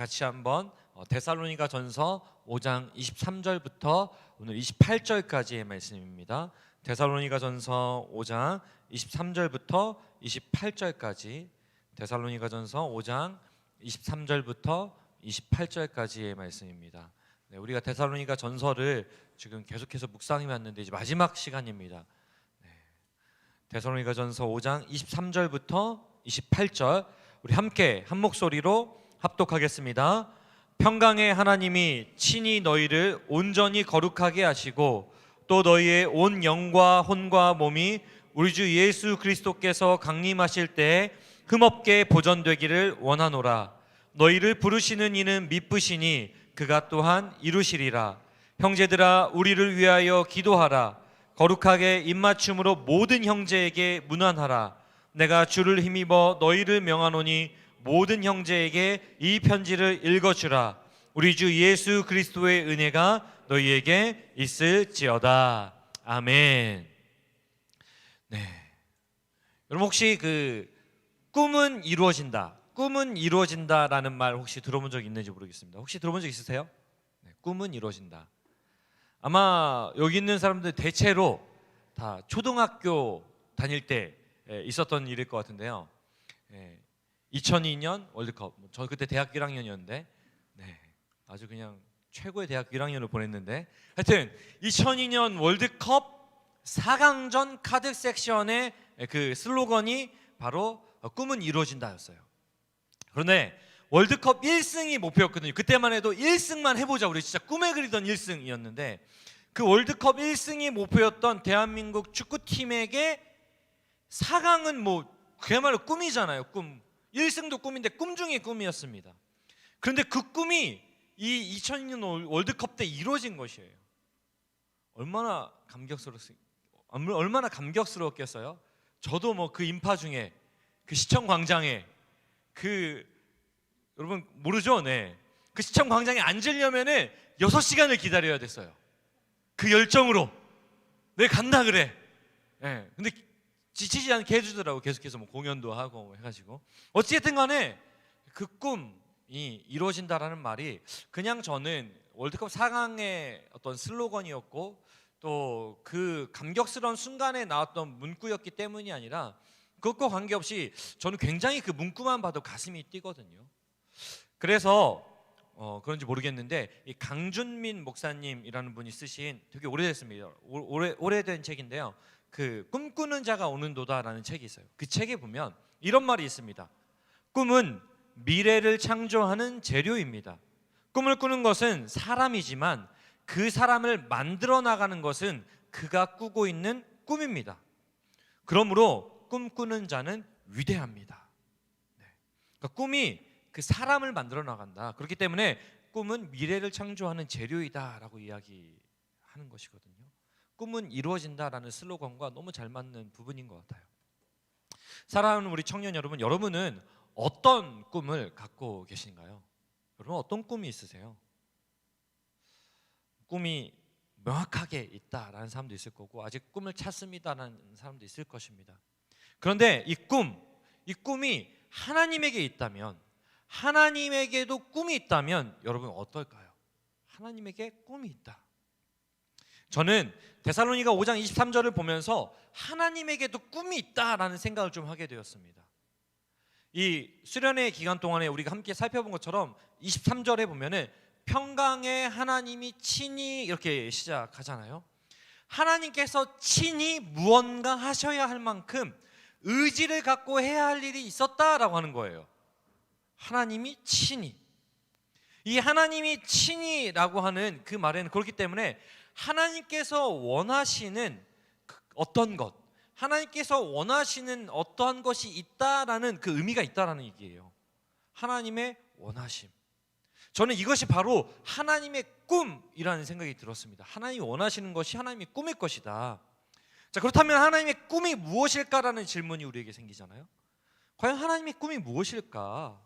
같이 한번 데살로니가 전서 5장 23절부터 오늘 28절까지의 말씀입니다. 데살로니가 전서 5장 23절부터 28절까지, 데살로니가 전서 5장 23절부터 28절까지의 말씀입니다. 네, 우리가 데살로니가 전서를 지금 계속해서 묵상해 왔는데 이제 마지막 시간입니다. 네, 데살로니가 전서 5장 23절부터 28절 우리 함께 한 목소리로 합독하겠습니다. 평강의 하나님이 친히 너희를 온전히 거룩하게 하시고 또 너희의 온 영과 혼과 몸이 우리 주 예수 그리스도께서 강림하실 때에 흠없게 보존되기를 원하노라. 너희를 부르시는 이는 미쁘시니 그가 또한 이루시리라. 형제들아, 우리를 위하여 기도하라. 거룩하게 입맞춤으로 모든 형제에게 문안하라. 내가 주를 힘입어 너희를 명하노니 모든 형제에게 이 편지를 읽어주라. 우리 주 예수 그리스도의 은혜가 너희에게 있을지어다. 아멘. 네, 여러분 혹시 꿈은 이루어진다, 꿈은 이루어진다라는 말 혹시 들어본 적 있는지 모르겠습니다. 혹시 들어본 적 있으세요? 네, 꿈은 이루어진다. 아마 여기 있는 사람들 대체로 다 초등학교 다닐 때 있었던 일일 것 같은데요. 2002년 월드컵, 저 그때 대학교 1학년이었는데 아주 그냥 최고의 대학교 1학년을 보냈는데, 하여튼 2002년 월드컵 4강전 카드 섹션의 그 슬로건이 바로 꿈은 이루어진다였어요. 그런데 월드컵 1승이 목표였거든요. 그때만 해도 1승만 해보자, 우리 진짜 꿈에 그리던 1승이었는데, 그 월드컵 1승이 목표였던 대한민국 축구팀에게 4강은 뭐 그야말로 꿈이잖아요. 꿈. 1승도 꿈인데 꿈 중에 꿈이었습니다. 그런데 그 꿈이 이 2002년 월드컵 때 이루어진 것이에요. 얼마나 감격스러웠겠어요? 저도 뭐 그 인파 중에 그 시청 광장에 여러분 모르죠? 네. 그 시청 광장에 앉으려면은 6시간을 기다려야 됐어요. 그 열정으로 내 간다 그래. 네. 근데 지치지 않게 해주더라고. 계속해서 뭐 공연도 하고 뭐 해가지고 어찌됐든 간에 그 꿈이 이루어진다라는 말이 그냥 저는 월드컵 4강의 어떤 슬로건이었고 또 그 감격스러운 순간에 나왔던 문구였기 때문이 아니라, 그것과 관계없이 저는 굉장히 그 문구만 봐도 가슴이 뛰거든요. 그래서 그런지 모르겠는데 이 강준민 목사님이라는 분이 쓰신, 되게 오래됐습니다. 오래된 책인데요. 그 꿈꾸는 자가 오는도다라는 책이 있어요. 그 책에 보면 이런 말이 있습니다. 꿈은 미래를 창조하는 재료입니다. 꿈을 꾸는 것은 사람이지만 그 사람을 만들어 나가는 것은 그가 꾸고 있는 꿈입니다. 그러므로 꿈꾸는 자는 위대합니다. 그러니까 꿈이 그 사람을 만들어 나간다. 그렇기 때문에 꿈은 미래를 창조하는 재료이다라고 이야기하는 것이거든요. 꿈은 이루어진다라는 슬로건과 너무 잘 맞는 부분인 것 같아요. 사랑하는 우리 청년 여러분, 여러분은 어떤 꿈을 갖고 계신가요? 여러분 어떤 꿈이 있으세요? 꿈이 명확하게 있다라는 사람도 있을 거고 아직 꿈을 찾습니다라는 사람도 있을 것입니다. 그런데 이 꿈이 하나님에게 있다면, 하나님에게도 꿈이 있다면 여러분 어떨까요? 하나님에게 꿈이 있다. 저는 데살로니가 5장 23절을 보면서 하나님에게도 꿈이 있다라는 생각을 좀 하게 되었습니다. 이 수련회 기간 동안에 우리가 함께 살펴본 것처럼 23절에 보면은 평강의 하나님이 친히 이렇게 시작하잖아요. 하나님께서 친히 무언가 하셔야 할 만큼 의지를 갖고 해야 할 일이 있었다라고 하는 거예요. 하나님이 친히. 이 하나님이 친히라고 하는 그 말에는 그렇기 때문에 하나님께서 원하시는 어떤 것, 하나님께서 원하시는 어떠한 것이 있다라는 그 의미가 있다라는 얘기예요. 하나님의 원하심. 저는 이것이 바로 하나님의 꿈이라는 생각이 들었습니다. 하나님이 원하시는 것이 하나님의 꿈일 것이다. 자, 그렇다면 하나님의 꿈이 무엇일까라는 질문이 우리에게 생기잖아요. 과연 하나님의 꿈이 무엇일까?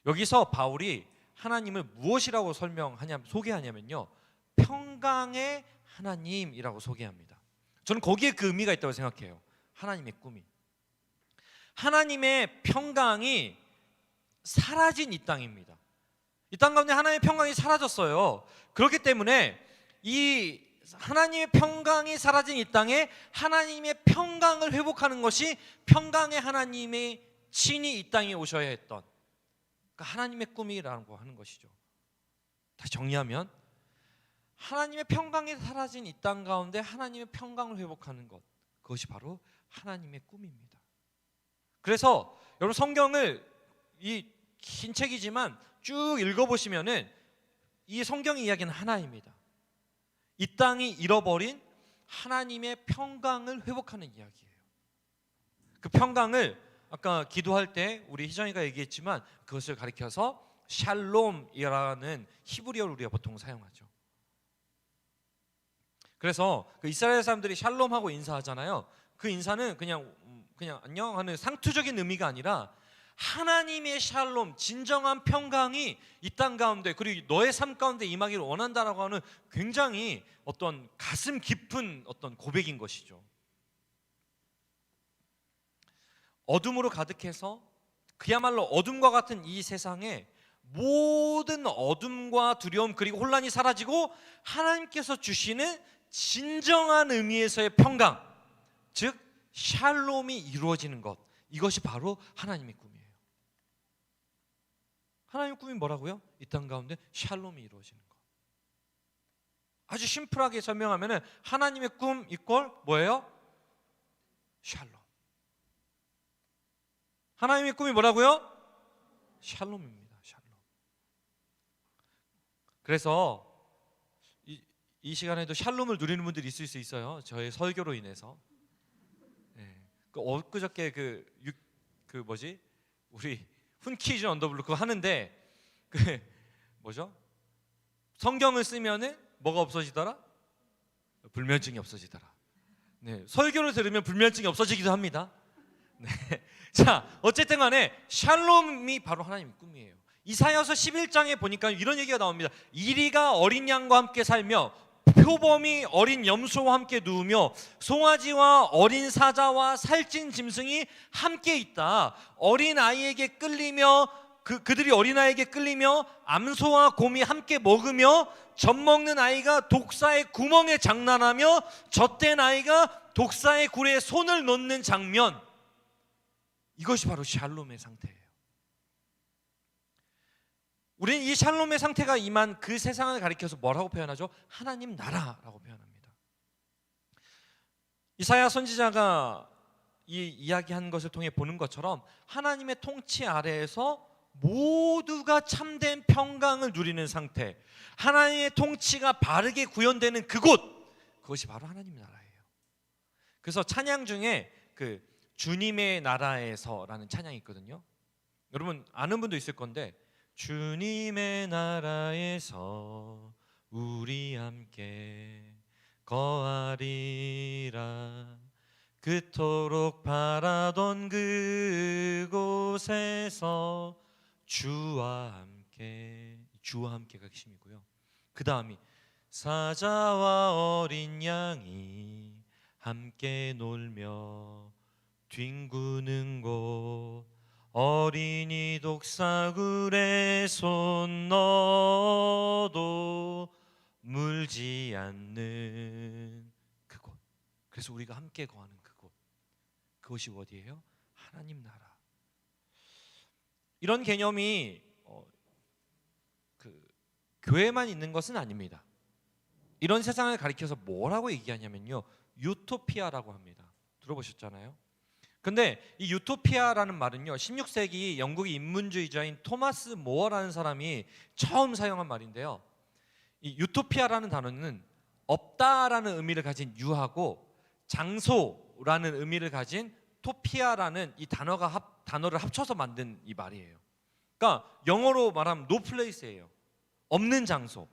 여기서 바울이 하나님을 무엇이라고 소개하냐면요, 평강의 하나님이라고 소개합니다. 저는 거기에 그 의미가 있다고 생각해요. 하나님의 꿈이, 하나님의 평강이 사라진 이 땅입니다. 이 땅 가운데 하나님의 평강이 사라졌어요. 그렇기 때문에 이 하나님의 평강이 사라진 이 땅에 하나님의 평강을 회복하는 것이 평강의 하나님의 친히 이 땅에 오셔야 했던, 그러니까 하나님의 꿈이라고 하는 것이죠. 다시 정리하면 하나님의 평강이 사라진 이 땅 가운데 하나님의 평강을 회복하는 것, 그것이 바로 하나님의 꿈입니다. 그래서 여러분 성경을 이 긴 책이지만 쭉 읽어보시면은 이 성경의 이야기는 하나입니다. 이 땅이 잃어버린 하나님의 평강을 회복하는 이야기예요. 그 평강을 아까 기도할 때 우리 희정이가 얘기했지만 그것을 가리켜서 샬롬이라는 히브리어를 우리가 보통 사용하죠. 그래서 그 이스라엘 사람들이 샬롬하고 인사하잖아요. 그 인사는 그냥 안녕 하는 상투적인 의미가 아니라 하나님의 샬롬, 진정한 평강이 이 땅 가운데 그리고 너의 삶 가운데 임하기를 원한다라고 하는 굉장히 어떤 가슴 깊은 어떤 고백인 것이죠. 어둠으로 가득해서 그야말로 어둠과 같은 이 세상에 모든 어둠과 두려움 그리고 혼란이 사라지고 하나님께서 주시는 진정한 의미에서의 평강, 즉 샬롬이 이루어지는 것, 이것이 바로 하나님의 꿈이에요. 하나님의 꿈이 뭐라고요? 이 땅 가운데 샬롬이 이루어지는 것. 아주 심플하게 설명하면 하나님의 꿈 이퀄 뭐예요? 샬롬. 하나님의 꿈이 뭐라고요? 샬롬입니다. 샬롬. 그래서 이 시간에도 샬롬을 누리는 분들이 있을 수 있어요. 저의 설교로 인해서. 그 엊그저께 우리 훈키즈 언더블루 그거 하는데 뭐죠? 성경을 쓰면은 뭐가 없어지더라? 불면증이 없어지더라. 네, 설교를 들으면 불면증이 없어지기도 합니다. 네. 자, 어쨌든 간에 샬롬이 바로 하나님의 꿈이에요. 이사야서 11장에 보니까 이런 얘기가 나옵니다. 이리가 어린 양과 함께 살며 표범이 어린 염소와 함께 누우며 송아지와 어린 사자와 살찐 짐승이 함께 있다. 어린 아이에게 끌리며 그들이 어린 아이에게 끌리며 암소와 곰이 함께 먹으며 젖 먹는 아이가 독사의 구멍에 장난하며 젖된 아이가 독사의 굴에 손을 놓는 장면, 이것이 바로 샬롬의 상태예요. 우리는 이 샬롬의 상태가 임한 그 세상을 가리켜서 뭐라고 표현하죠? 하나님 나라라고 표현합니다. 이사야 선지자가 이 이야기한 것을 통해 보는 것처럼 하나님의 통치 아래에서 모두가 참된 평강을 누리는 상태, 하나님의 통치가 바르게 구현되는 그곳, 그것이 바로 하나님 나라예요. 그래서 찬양 중에 그 주님의 나라에서라는 찬양이 있거든요. 여러분 아는 분도 있을 건데, 주님의 나라에서 우리 함께 거하리라, 그토록 바라던 그곳에서 주와 함께가 핵심이고요. 그 다음이 사자와 어린 양이 함께 놀며 뒹구는 곳, 어린이 독사굴에 손 넣어도 물지 않는 그곳, 그래서 우리가 함께 거하는 그곳, 그것이 어디예요? 하나님 나라. 이런 개념이 교회만 있는 것은 아닙니다. 이런 세상을 가리켜서 뭐라고 얘기하냐면요, 유토피아라고 합니다. 들어보셨잖아요. 근데 이 유토피아라는 말은요, 16세기 영국의 인문주의자인 토마스 모어라는 사람이 처음 사용한 말인데요, 이 유토피아라는 단어는 없다라는 의미를 가진 유하고 장소라는 의미를 가진 토피아라는 이 단어를 합쳐서 만든 이 말이에요. 그러니까 영어로 말하면 no place예요. 없는 장소,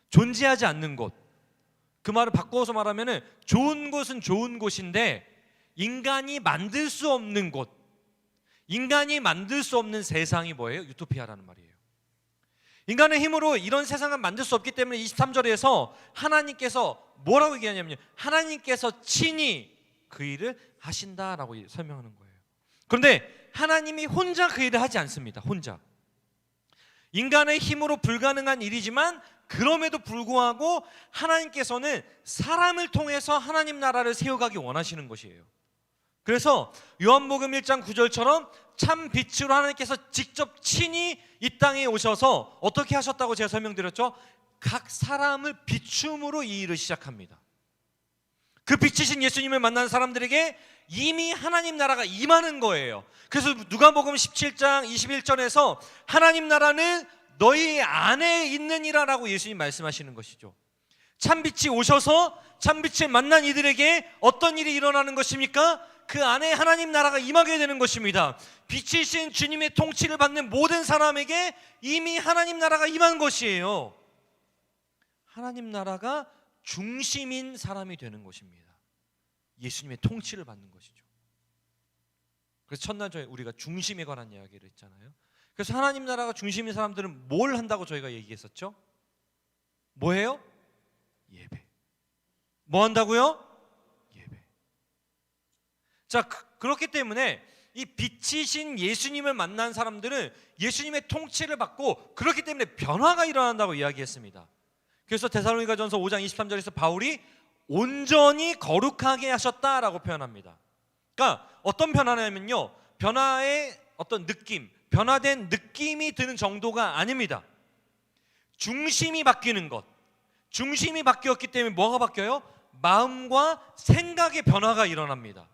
존재하지 않는 곳. 그 말을 바꿔서 말하면은 좋은 곳은 좋은 곳인데 인간이 만들 수 없는 곳, 인간이 만들 수 없는 세상이 뭐예요? 유토피아라는 말이에요. 인간의 힘으로 이런 세상을 만들 수 없기 때문에 23절에서 하나님께서 뭐라고 얘기하냐면요, 하나님께서 친히 그 일을 하신다라고 설명하는 거예요. 그런데 하나님이 혼자 그 일을 하지 않습니다. 혼자. 인간의 힘으로 불가능한 일이지만 그럼에도 불구하고 하나님께서는 사람을 통해서 하나님 나라를 세워가기 원하시는 것이에요. 그래서 요한복음 1장 9절처럼 참 빛으로 하나님께서 직접 친히 이 땅에 오셔서 어떻게 하셨다고 제가 설명드렸죠? 각 사람을 비춤으로 이 일을 시작합니다. 그 빛이신 예수님을 만난 사람들에게 이미 하나님 나라가 임하는 거예요. 그래서 누가복음 17장 21절에서 하나님 나라는 너희 안에 있느니라 라고 예수님 말씀하시는 것이죠. 참빛이 오셔서 참빛을 만난 이들에게 어떤 일이 일어나는 것입니까? 그 안에 하나님 나라가 임하게 되는 것입니다. 빛이신 주님의 통치를 받는 모든 사람에게 이미 하나님 나라가 임한 것이에요. 하나님 나라가 중심인 사람이 되는 것입니다. 예수님의 통치를 받는 것이죠. 그래서 첫날 저희 우리가 중심에 관한 이야기를 했잖아요. 그래서 하나님 나라가 중심인 사람들은 뭘 한다고 저희가 얘기했었죠? 뭐예요? 예배. 뭐 한다고요? 예배. 자, 그렇기 때문에 이 빛이신 예수님을 만난 사람들은 예수님의 통치를 받고 그렇기 때문에 변화가 일어난다고 이야기했습니다. 그래서 데살로니가전서 5장 23절에서 바울이 온전히 거룩하게 하셨다라고 표현합니다. 그러니까 어떤 변화냐면요, 변화의 어떤 느낌, 변화된 느낌이 드는 정도가 아닙니다. 중심이 바뀌는 것. 중심이 바뀌었기 때문에 뭐가 바뀌어요? 마음과 생각의 변화가 일어납니다.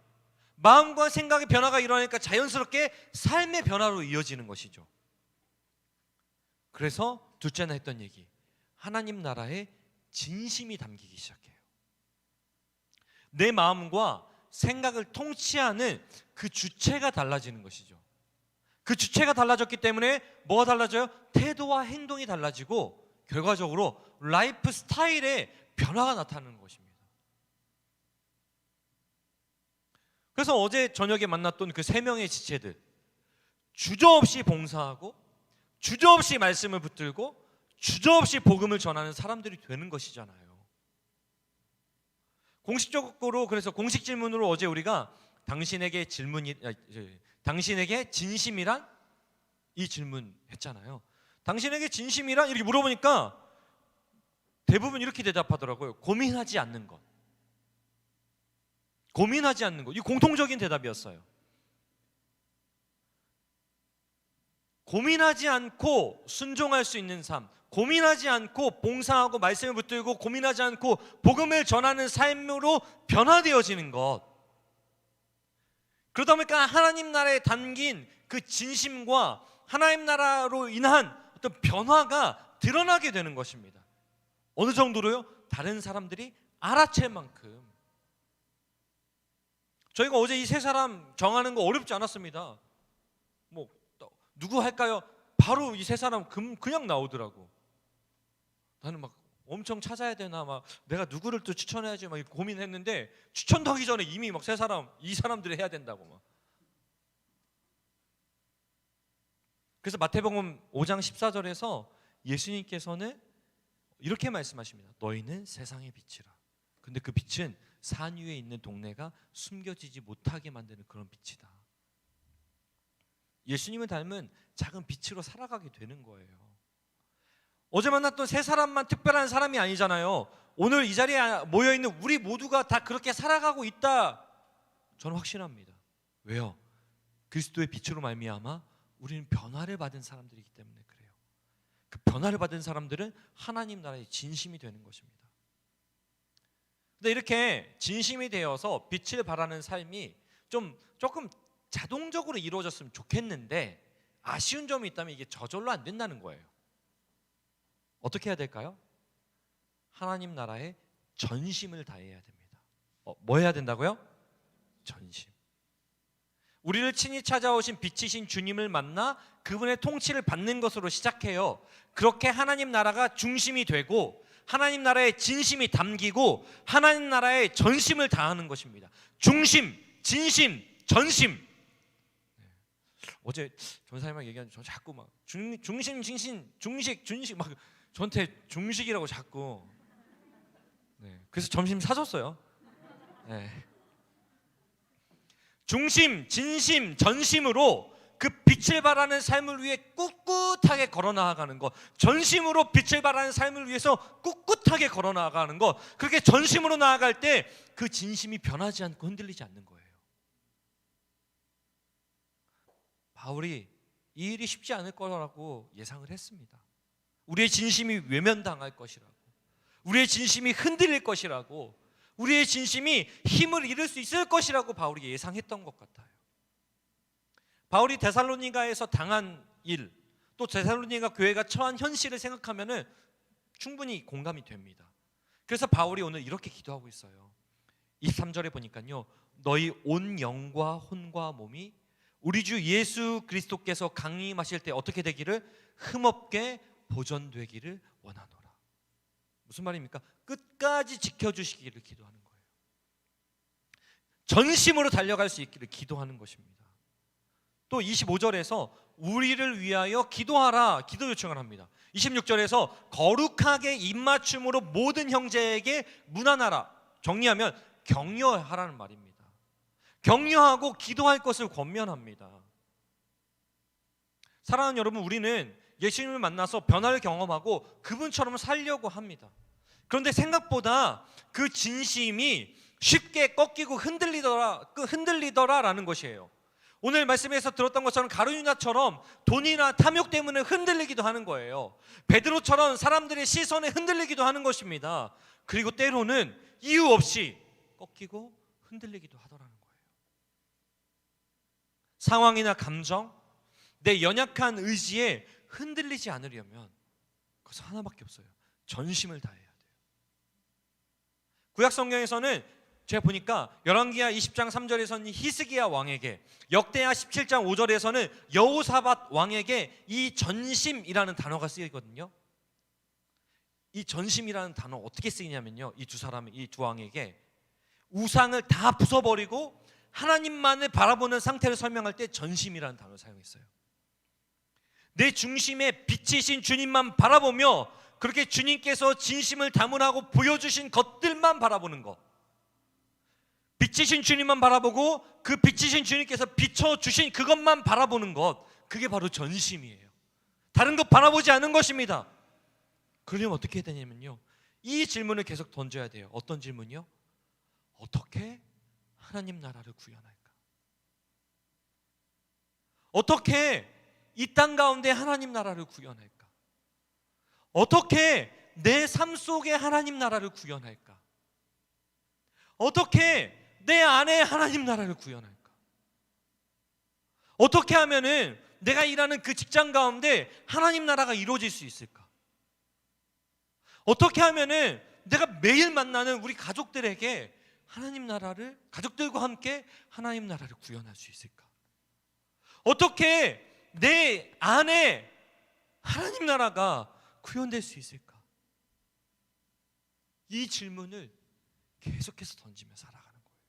마음과 생각의 변화가 일어나니까 자연스럽게 삶의 변화로 이어지는 것이죠. 그래서 둘째나 했던 얘기, 하나님 나라에 진심이 담기기 시작해요. 내 마음과 생각을 통치하는 그 주체가 달라지는 것이죠. 그 주체가 달라졌기 때문에 뭐가 달라져요? 태도와 행동이 달라지고 결과적으로 라이프 스타일에 변화가 나타나는 것입니다. 그래서 어제 저녁에 만났던 그 3명의 지체들, 주저없이 봉사하고 주저없이 말씀을 붙들고 주저없이 복음을 전하는 사람들이 되는 것이잖아요. 공식적으로, 그래서 공식 질문으로 어제 우리가 당신에게 진심이란? 이 질문 했잖아요. 당신에게 진심이란? 이렇게 물어보니까 대부분 이렇게 대답하더라고요. 고민하지 않는 것. 고민하지 않는 것. 이 공통적인 대답이었어요. 고민하지 않고 순종할 수 있는 삶, 고민하지 않고 봉사하고 말씀을 붙들고 고민하지 않고 복음을 전하는 삶으로 변화되어지는 것. 그러다 보니까 하나님 나라에 담긴 그 진심과 하나님 나라로 인한 어떤 변화가 드러나게 되는 것입니다. 어느 정도로요? 다른 사람들이 알아챌 만큼. 저희가 어제 이 3사람 정하는 거 어렵지 않았습니다. 뭐 누구 할까요? 바로 이 3사람 그냥 나오더라고. 나는 막 엄청 찾아야 되나, 막 내가 누구를 또 추천해야지 막 고민했는데 추천도 하기 전에 이미 막 이 사람들이 해야 된다고 막. 그래서 마태복음 5장 14절에서 예수님께서는 이렇게 말씀하십니다. 너희는 세상의 빛이라. 근데 그 빛은 산 위에 있는 동네가 숨겨지지 못하게 만드는 그런 빛이다. 예수님을 닮은 작은 빛으로 살아가게 되는 거예요. 어제 만났던 3사람만 특별한 사람이 아니잖아요. 오늘 이 자리에 모여있는 우리 모두가 다 그렇게 살아가고 있다, 저는 확신합니다. 왜요? 그리스도의 빛으로 말미암아 우리는 변화를 받은 사람들이기 때문에 그래요. 그 변화를 받은 사람들은 하나님 나라의 진심이 되는 것입니다. 근데 이렇게 진심이 되어서 빛을 발하는 삶이 조금 자동적으로 이루어졌으면 좋겠는데 아쉬운 점이 있다면 이게 저절로 안 된다는 거예요. 어떻게 해야 될까요? 하나님 나라에 전심을 다해야 됩니다. 뭐 해야 된다고요? 전심. 우리를 친히 찾아오신 빛이신 주님을 만나 그분의 통치를 받는 것으로 시작해요. 그렇게 하나님 나라가 중심이 되고 하나님 나라의 진심이 담기고 하나님 나라에 전심을 다하는 것입니다. 중심, 진심, 전심. 어제 전사님하고 얘기하는데 저 자꾸 막 중심, 진심, 중식, 준식 막 저한테 중식이라고 자꾸. 그래서 점심 사줬어요. 중심, 진심, 전심으로 그 빛을 발하는 삶을 위해 꿋꿋하게 걸어 나아가는 것, 전심으로 빛을 발하는 삶을 위해서 꿋꿋하게 걸어 나아가는 것, 그렇게 전심으로 나아갈 때 그 진심이 변하지 않고 흔들리지 않는 거예요. 바울이 이 일이 쉽지 않을 거라고 예상을 했습니다. 우리의 진심이 외면당할 것이라고, 우리의 진심이 흔들릴 것이라고, 우리의 진심이 힘을 잃을 수 있을 것이라고 바울이 예상했던 것 같아요. 바울이 데살로니가에서 당한 일, 또 데살로니가 교회가 처한 현실을 생각하면 충분히 공감이 됩니다. 그래서 바울이 오늘 이렇게 기도하고 있어요. 23절에 보니까요, 너희 온 영과 혼과 몸이 우리 주 예수 그리스도께서 강림하실 때 어떻게 되기를? 흠없게 보존되기를 원하노라. 무슨 말입니까? 끝까지 지켜주시기를 기도하는 거예요. 전심으로 달려갈 수 있기를 기도하는 것입니다. 또 25절에서 우리를 위하여 기도하라 기도 요청을 합니다. 26절에서 거룩하게 입맞춤으로 모든 형제에게 문안하라. 정리하면 격려하라는 말입니다. 격려하고 기도할 것을 권면합니다. 사랑하는 여러분, 우리는 예수님을 만나서 변화를 경험하고 그분처럼 살려고 합니다. 그런데 생각보다 그 진심이 쉽게 꺾이고 흔들리더라라는 것이에요. 오늘 말씀에서 들었던 것처럼 가룟유다처럼 돈이나 탐욕 때문에 흔들리기도 하는 거예요. 베드로처럼 사람들의 시선에 흔들리기도 하는 것입니다. 그리고 때로는 이유 없이 꺾이고 흔들리기도 하더라는 거예요. 상황이나 감정, 내 연약한 의지에 흔들리지 않으려면 그것은 하나밖에 없어요. 전심을 다해야 돼요. 구약 성경에서는 제가 보니까 열왕기하 20장 3절에서는 히스기야 왕에게, 역대하 17장 5절에서는 여호사밧 왕에게 이 전심이라는 단어가 쓰이거든요. 이 전심이라는 단어 어떻게 쓰이냐면요, 이 두 왕에게 우상을 다 부숴버리고 하나님만을 바라보는 상태를 설명할 때 전심이라는 단어를 사용했어요. 내 중심에 빛이신 주님만 바라보며 그렇게 주님께서 진심을 담으라고 보여주신 것들만 바라보는 것, 빛이신 주님만 바라보고 그 빛이신 주님께서 비춰주신 그것만 바라보는 것, 그게 바로 전심이에요. 다른 것 바라보지 않은 것입니다. 그러려면 어떻게 해야 되냐면요, 이 질문을 계속 던져야 돼요. 어떤 질문이요? 어떻게 하나님 나라를 구현할까? 어떻게 이 땅 가운데 하나님 나라를 구현할까? 어떻게 내 삶 속에 하나님 나라를 구현할까? 어떻게 내 안에 하나님 나라를 구현할까? 어떻게 하면은 내가 일하는 그 직장 가운데 하나님 나라가 이루어질 수 있을까? 어떻게 하면은 내가 매일 만나는 우리 가족들에게 하나님 나라를, 가족들과 함께 하나님 나라를 구현할 수 있을까? 어떻게 내 안에 하나님 나라가 구현될 수 있을까? 이 질문을 계속해서 던지며 살아가는 거예요.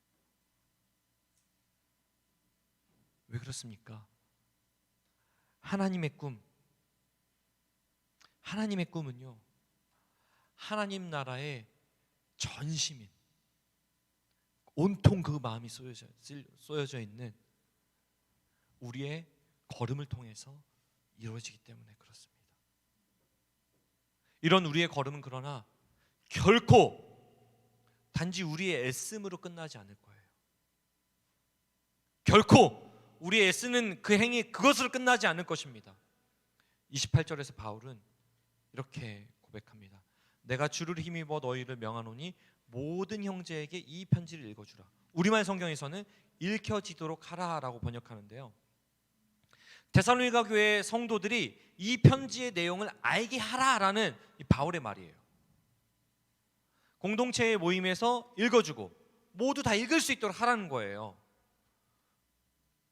왜 그렇습니까? 하나님의 꿈은요, 하나님 나라의 전심인, 온통 그 마음이 쏘여져 있는 우리의 걸음을 통해서 이루어지기 때문에 그렇습니다. 이런 우리의 걸음은 그러나 결코 단지 우리의 애씀으로 끝나지 않을 거예요. 결코 우리의 애쓰는 그 행위, 그것으로 끝나지 않을 것입니다. 28절에서 바울은 이렇게 고백합니다. 내가 주를 힘입어 너희를 명하노니 모든 형제에게 이 편지를 읽어주라. 우리말 성경에서는 읽혀지도록 하라라고 번역하는데요, 데살로니가 교회 성도들이 이 편지의 내용을 알게 하라라는 바울의 말이에요. 공동체의 모임에서 읽어주고 모두 다 읽을 수 있도록 하라는 거예요.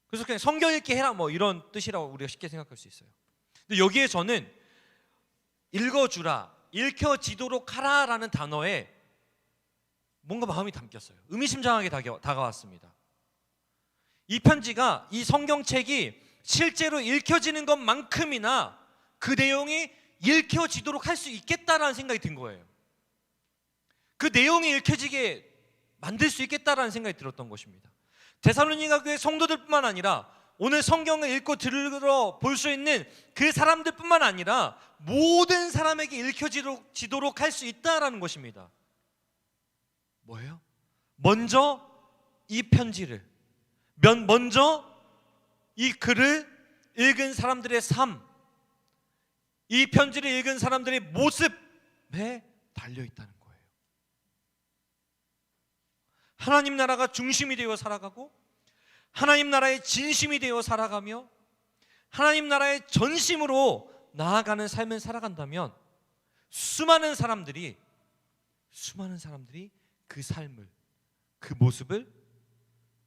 그래서 그냥 성경 읽게 해라 뭐 이런 뜻이라고 우리가 쉽게 생각할 수 있어요. 근데 여기에 저는 읽어주라, 읽혀지도록 하라라는 단어에 뭔가 마음이 담겼어요. 의미심장하게 다가왔습니다. 이 편지가, 이 성경책이 실제로 읽혀지는 것만큼이나 그 내용이 읽혀지도록 할 수 있겠다라는 생각이 든 거예요. 그 내용이 읽혀지게 만들 수 있겠다라는 생각이 들었던 것입니다. 데살로니가 교회 성도들뿐만 아니라 오늘 성경을 읽고 들어 볼 수 있는 그 사람들뿐만 아니라 모든 사람에게 읽혀지도록 할 수 있다라는 것입니다. 뭐예요? 먼저 이 편지를, 먼저 이 글을 읽은 사람들의 삶, 이 편지를 읽은 사람들의 모습에 달려 있다는 거예요. 하나님 나라가 중심이 되어 살아가고, 하나님 나라의 진심이 되어 살아가며, 하나님 나라의 전심으로 나아가는 삶을 살아간다면 수많은 사람들이 그 삶을, 그 모습을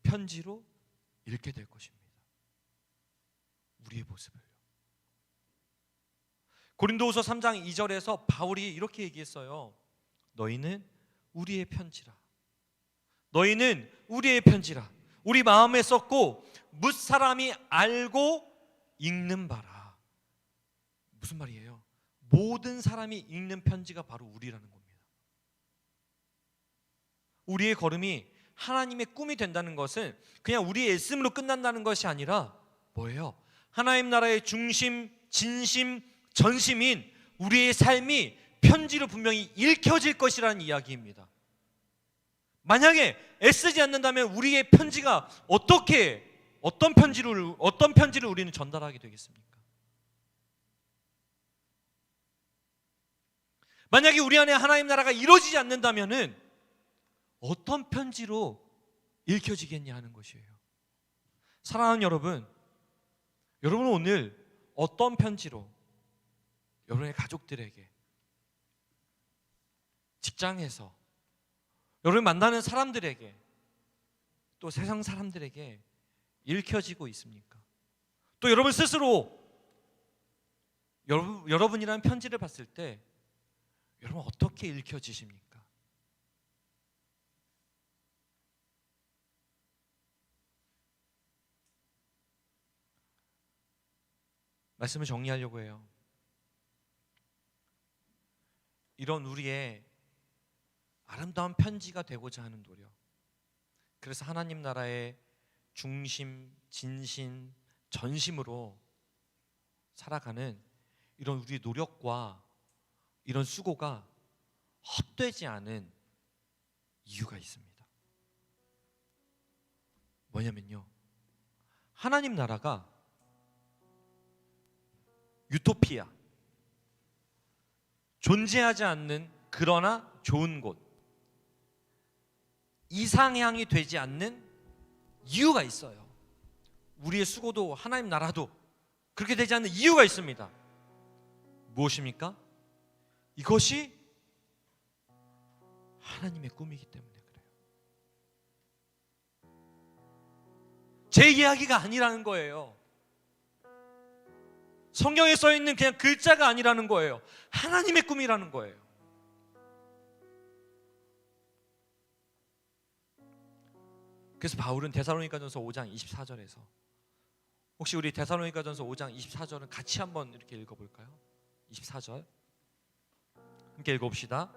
편지로 읽게 될 것입니다. 우리의 모습을요. 고린도후서 3장 2절에서 바울이 이렇게 얘기했어요. 너희는 우리의 편지라. 너희는 우리의 편지라. 우리 마음에 썼고 뭇 사람이 알고 읽는 바라. 무슨 말이에요? 모든 사람이 읽는 편지가 바로 우리라는 겁니다. 우리의 걸음이 하나님의 꿈이 된다는 것은 그냥 우리의 애씀으로 끝난다는 것이 아니라 뭐예요? 하나님 나라의 중심, 진심, 전심인 우리의 삶이 편지로 분명히 읽혀질 것이라는 이야기입니다. 만약에 애쓰지 않는다면 우리의 편지가 어떤 편지를 우리는 전달하게 되겠습니까? 만약에 우리 안에 하나님 나라가 이루어지지 않는다면은 어떤 편지로 읽혀지겠냐 하는 것이에요. 사랑하는 여러분은 오늘 어떤 편지로 여러분의 가족들에게, 직장에서, 여러분 만나는 사람들에게, 또 세상 사람들에게 읽혀지고 있습니까? 또 여러분 스스로 여러분이라는 편지를 봤을 때 여러분 어떻게 읽혀지십니까? 말씀을 정리하려고 해요. 이런 우리의 아름다운 편지가 되고자 하는 노력, 그래서 하나님 나라의 중심, 진심, 전심으로 살아가는 이런 우리의 노력과 이런 수고가 헛되지 않은 이유가 있습니다. 뭐냐면요, 하나님 나라가 유토피아, 존재하지 않는 그러나 좋은 곳, 이상향이 되지 않는 이유가 있어요. 우리의 수고도 하나님 나라도 그렇게 되지 않는 이유가 있습니다. 무엇입니까? 이것이 하나님의 꿈이기 때문에 그래요. 제 이야기가 아니라는 거예요. 성경에 써 있는 그냥 글자가 아니라는 거예요. 하나님의 꿈이라는 거예요. 그래서 바울은 데살로니가전서 5장 24절에서, 혹시 우리 데살로니가전서 5장 24절은 같이 한번 이렇게 읽어볼까요? 24절 함께 읽어봅시다.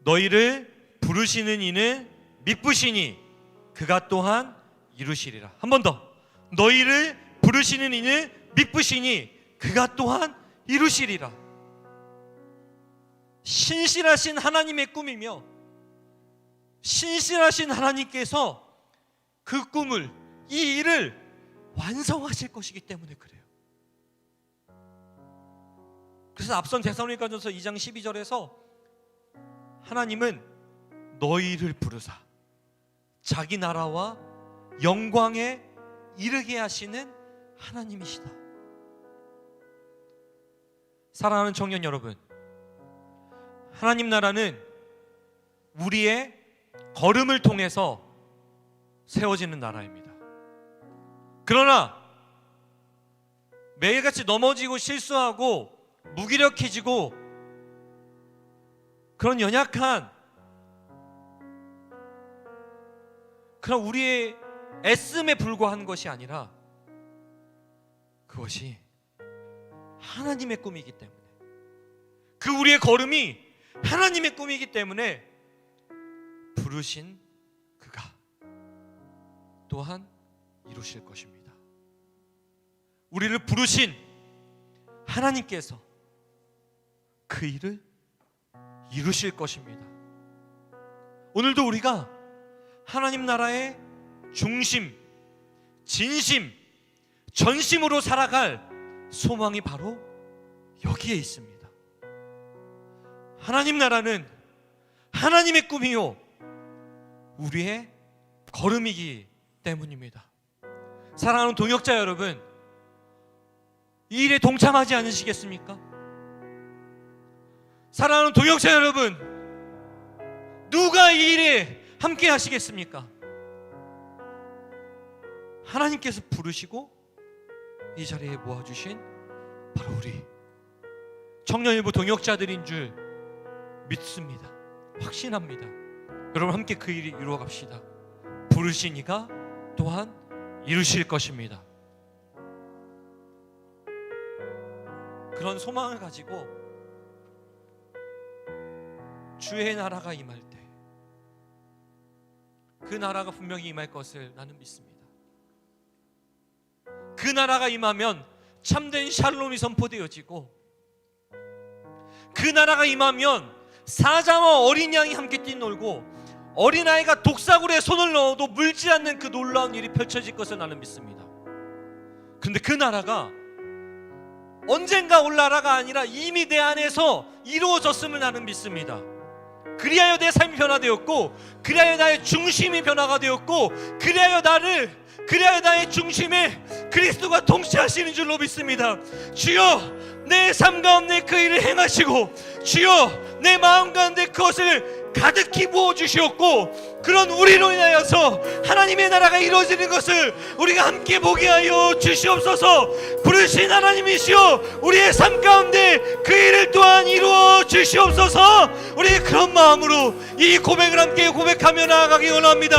너희를 부르시는 이는 미쁘시니 그가 또한 이루시리라. 한 번 더. 너희를 부르시는 이는 미쁘시니 그가 또한 이루시리라. 신실하신 하나님의 꿈이며 신실하신 하나님께서 그 꿈을, 이 일을 완성하실 것이기 때문에 그래요. 그래서 앞선 데살로니가전서 2장 12절에서 하나님은 너희를 부르사 자기 나라와 영광에 이르게 하시는 하나님이시다. 사랑하는 청년 여러분, 하나님 나라는 우리의 걸음을 통해서 세워지는 나라입니다. 그러나 매일같이 넘어지고 실수하고 무기력해지고 그런 연약한 그런 우리의 애씀에 불과한 것이 아니라 그것이 하나님의 꿈이기 때문에, 그 우리의 걸음이 하나님의 꿈이기 때문에 부르신 그가 또한 이루실 것입니다. 우리를 부르신 하나님께서 그 일을 이루실 것입니다. 오늘도 우리가 하나님 나라의 중심, 진심, 전심으로 살아갈 소망이 바로 여기에 있습니다. 하나님 나라는 하나님의 꿈이요 우리의 걸음이기 때문입니다. 사랑하는 동역자 여러분, 이 일에 동참하지 않으시겠습니까? 사랑하는 동역자 여러분, 누가 이 일에 함께 하시겠습니까? 하나님께서 부르시고 이 자리에 모아주신 바로 우리 청년일부 동역자들인 줄 믿습니다. 확신합니다. 여러분 함께 그 일이 이루어갑시다. 부르신 이가 또한 이루실 것입니다. 그런 소망을 가지고 주의 나라가 임할 때 그 나라가 분명히 임할 것을 나는 믿습니다. 그 나라가 임하면 참된 샬롬이 선포되어지고, 그 나라가 임하면 사자와 어린 양이 함께 뛰놀고 어린아이가 독사구리에 손을 넣어도 물지 않는 그 놀라운 일이 펼쳐질 것을 나는 믿습니다. 그런데 그 나라가 언젠가 올 나라가 아니라 이미 내 안에서 이루어졌음을 나는 믿습니다. 그리하여 내 삶이 변화되었고, 그리하여 나의 중심이 변화가 되었고, 그리하여 나의 중심에 그리스도가 통치하시는 줄로 믿습니다. 주여, 내 삶 가운데 그 일을 행하시고, 주여, 내 마음 가운데 그것을 가득히 부어주시옵고, 그런 우리로 인하여서 하나님의 나라가 이루어지는 것을 우리가 함께 보게 하여 주시옵소서. 부르신 하나님이시여, 우리의 삶 가운데 그 일을 또한 이루어 주시옵소서. 우리의 그런 마음으로 이 고백을 함께 고백하며 나아가기 원합니다.